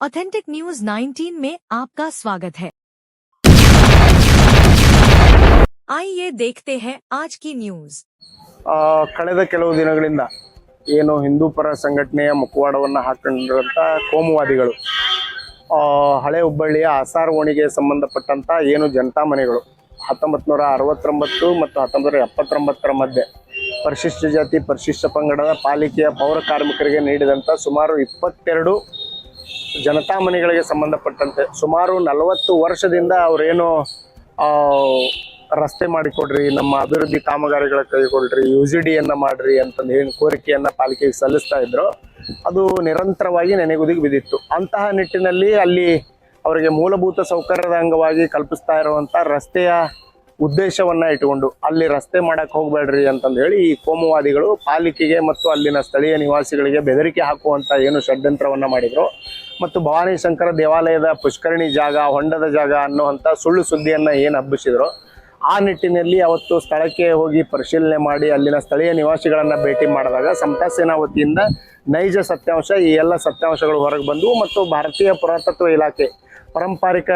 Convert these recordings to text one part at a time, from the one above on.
Authentic news 19 में आपका स्वागत है। आइए देखते हैं आज की न्यूज। ಕಳೆದ ಕೆಲವು ದಿನಗಳಿಂದ ಏನು ಹಿಂದೂ ಪರ ಸಂಘಟನೆಯ ಮುಖವಾಡವನ್ನು ಹಾಕೊಂಡಿರುವಂಥ ಕೋಮುವಾದಿಗಳು ಹಳೆ ಹುಬ್ಬಳ್ಳಿಯ ಆಸಾರ ಓಣಿಗೆ ಸಂಬಂಧಪಟ್ಟಂಥ ಏನು ಜನತಾ ಮನೆಗಳು 1969 ಮತ್ತು 1979 ಮಧ್ಯೆ ಪರಿಶಿಷ್ಟ ಜಾತಿ ಪರಿಶಿಷ್ಟ ಪಂಗಡದ ಪಾಲಿಕೆಯ ಪೌರ ಕಾರ್ಮಿಕರಿಗೆ ನೀಡಿದಂಥ ಸುಮಾರು 22 ಜನತಾ ಮನೆಗಳಿಗೆ ಸಂಬಂಧಪಟ್ಟಂತೆ ಸುಮಾರು 40 ವರ್ಷದಿಂದ ಅವರೇನು ರಸ್ತೆ ಮಾಡಿಕೊಡ್ರಿ, ನಮ್ಮ ಅಭಿವೃದ್ಧಿ ಕಾಮಗಾರಿಗಳ ಕೈಗೊಳ್ರಿ, UGDಯನ್ನು ಮಾಡ್ರಿ ಅಂತಂದು ಏನು ಕೋರಿಕೆಯನ್ನು ಪಾಲಿಕೆಗೆ ಸಲ್ಲಿಸ್ತಾ ಇದ್ರು, ಅದು ನಿರಂತರವಾಗಿ ನೆನೆಗುದಿಗೆ ಬಿದ್ದಿತ್ತು. ಅಂತಹ ನಿಟ್ಟಿನಲ್ಲಿ ಅಲ್ಲಿ ಅವರಿಗೆ ಮೂಲಭೂತ ಸೌಕರ್ಯದ ಅಂಗವಾಗಿ ಕಲ್ಪಿಸ್ತಾ ಇರುವಂಥ ರಸ್ತೆಯ ಉದ್ದೇಶವನ್ನು ಇಟ್ಟುಕೊಂಡು ಅಲ್ಲಿ ರಸ್ತೆ ಮಾಡಕ್ಕೆ ಹೋಗಬೇಡ್ರಿ ಅಂತಂದು ಹೇಳಿ ಈ ಕೋಮುವಾದಿಗಳು ಪಾಲಿಕೆಗೆ ಮತ್ತು ಅಲ್ಲಿನ ಸ್ಥಳೀಯ ನಿವಾಸಿಗಳಿಗೆ ಬೆದರಿಕೆ ಹಾಕುವಂಥ ಏನು ಷಡ್ಯಂತ್ರವನ್ನು ಮಾಡಿದರು ಮತ್ತು ಭವಾನಿ ಶಂಕರ ದೇವಾಲಯದ ಪುಷ್ಕರಣಿ ಜಾಗ, ಹೊಂಡದ ಜಾಗ ಅನ್ನುವಂಥ ಸುಳ್ಳು ಸುದ್ದಿಯನ್ನು ಏನು ಹಬ್ಬಿಸಿದ್ರು, ಆ ನಿಟ್ಟಿನಲ್ಲಿ ಅವತ್ತು ಸ್ಥಳಕ್ಕೆ ಹೋಗಿ ಪರಿಶೀಲನೆ ಮಾಡಿ ಅಲ್ಲಿನ ಸ್ಥಳೀಯ ನಿವಾಸಿಗಳನ್ನು ಭೇಟಿ ಮಾಡಿದಾಗ ಸಮತಾ ಸೇನಾ ವತಿಯಿಂದ ನೈಜ ಸತ್ಯಾಂಶ, ಈ ಎಲ್ಲ ಸತ್ಯಾಂಶಗಳು ಹೊರಗೆ ಬಂದವು ಮತ್ತು ಭಾರತೀಯ ಪುರಾತತ್ವ ಇಲಾಖೆ ಪಾರಂಪರಿಕ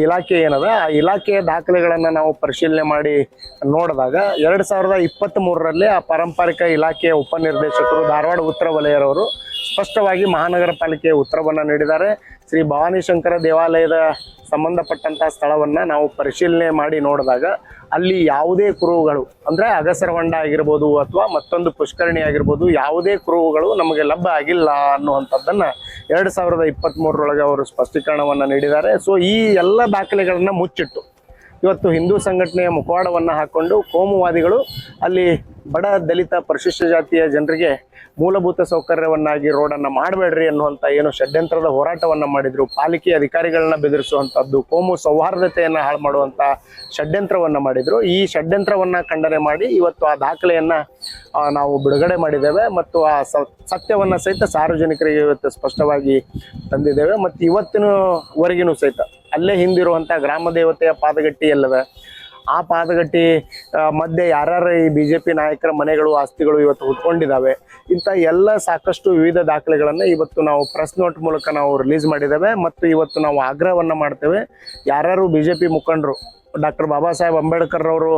ಇಲಾಖೆ ಏನದ ಆ ಇಲಾಖೆಯ ದಾಖಲೆಗಳನ್ನು ನಾವು ಪರಿಶೀಲನೆ ಮಾಡಿ ನೋಡಿದಾಗ 2023ರಲ್ಲಿ ಆ ಪಾರಂಪರಿಕ ಇಲಾಖೆಯ ಉಪನಿರ್ದೇಶಕರು ಧಾರವಾಡ ಉತ್ತರ ವಲಯರವರು ಸ್ಪಷ್ಟವಾಗಿ ಮಹಾನಗರ ಪಾಲಿಕೆಯ ಉತ್ತರವನ್ನು ನೀಡಿದ್ದಾರೆ. ಶ್ರೀ ಭವಾನಿ ಶಂಕರ ದೇವಾಲಯದ ಸಂಬಂಧಪಟ್ಟಂಥ ಸ್ಥಳವನ್ನು ನಾವು ಪರಿಶೀಲನೆ ಮಾಡಿ ನೋಡಿದಾಗ ಅಲ್ಲಿ ಯಾವುದೇ ಕುರುಹುಗಳು ಅಂದರೆ ಅಗಸರ ಹೊಂಡ ಆಗಿರ್ಬೋದು ಅಥವಾ ಮತ್ತೊಂದು ಪುಷ್ಕರಣಿ ಆಗಿರ್ಬೋದು, ಯಾವುದೇ ಕುರುಹುಗಳು ನಮಗೆ ಲಭ್ಯ ಆಗಿಲ್ಲ ಅನ್ನುವಂಥದ್ದನ್ನು 2023ರೊಳಗೆ ಅವರು ಸ್ಪಷ್ಟೀಕರಣವನ್ನು ನೀಡಿದ್ದಾರೆ. ಸೊ ಈ ಎಲ್ಲ ದಾಖಲೆಗಳನ್ನು ಮುಚ್ಚಿಟ್ಟು ಇವತ್ತು ಹಿಂದೂ ಸಂಘಟನೆಯ ಮುಖವಾಡವನ್ನು ಹಾಕ್ಕೊಂಡು ಕೋಮುವಾದಿಗಳು ಅಲ್ಲಿ ಬಡ ದಲಿತ ಪರಿಶಿಷ್ಟ ಜಾತಿಯ ಜನರಿಗೆ ಮೂಲಭೂತ ಸೌಕರ್ಯವನ್ನಾಗಿ ರೋಡನ್ನು ಮಾಡಬೇಡ್ರಿ ಅನ್ನುವಂಥ ಏನು ಷಡ್ಯಂತ್ರದ ಹೋರಾಟವನ್ನು ಮಾಡಿದರು, ಪಾಲಿಕೆ ಅಧಿಕಾರಿಗಳನ್ನ ಬೆದರಿಸುವಂಥದ್ದು, ಕೋಮು ಸೌಹಾರ್ದತೆಯನ್ನು ಹಾಳು ಮಾಡುವಂಥ ಷಡ್ಯಂತ್ರವನ್ನು ಮಾಡಿದರು. ಈ ಷಡ್ಯಂತ್ರವನ್ನು ಖಂಡನೆ ಮಾಡಿ ಇವತ್ತು ಆ ದಾಖಲೆಯನ್ನು ನಾವು ಬಿಡುಗಡೆ ಮಾಡಿದ್ದೇವೆ ಮತ್ತು ಆ ಸತ್ಯವನ್ನು ಸಹಿತ ಸಾರ್ವಜನಿಕರಿಗೆ ಇವತ್ತು ಸ್ಪಷ್ಟವಾಗಿ ತಂದಿದ್ದೇವೆ. ಮತ್ತು ಇವತ್ತಿನವರೆಗಿನೂ ಸಹಿತ ಅಲ್ಲೇ ಹಿಂದಿರುವಂಥ ಗ್ರಾಮ ದೇವತೆಯ ಪಾದಗಟ್ಟಿ ಎಲ್ಲವೆ, ಆ ಪಾದಗಟ್ಟಿ ಮಧ್ಯೆ ಯಾರ್ಯಾರ ಈ BJP ನಾಯಕರ ಮನೆಗಳು ಆಸ್ತಿಗಳು ಇವತ್ತು ಹುಟ್ಕೊಂಡಿದ್ದಾವೆ, ಇಂಥ ಎಲ್ಲ ಸಾಕಷ್ಟು ವಿವಿಧ ದಾಖಲೆಗಳನ್ನು ಇವತ್ತು ನಾವು ಪ್ರೆಸ್ ನೋಟ್ ಮೂಲಕ ನಾವು ರಿಲೀಸ್ ಮಾಡಿದ್ದೇವೆ. ಮತ್ತು ಇವತ್ತು ನಾವು ಆಗ್ರಹವನ್ನು ಮಾಡ್ತೇವೆ, ಯಾರ್ಯಾರು BJP ಮುಖಂಡರು ಡಾಕ್ಟರ್ ಬಾಬಾ ಸಾಹೇಬ್ ಅಂಬೇಡ್ಕರ್ ಅವರು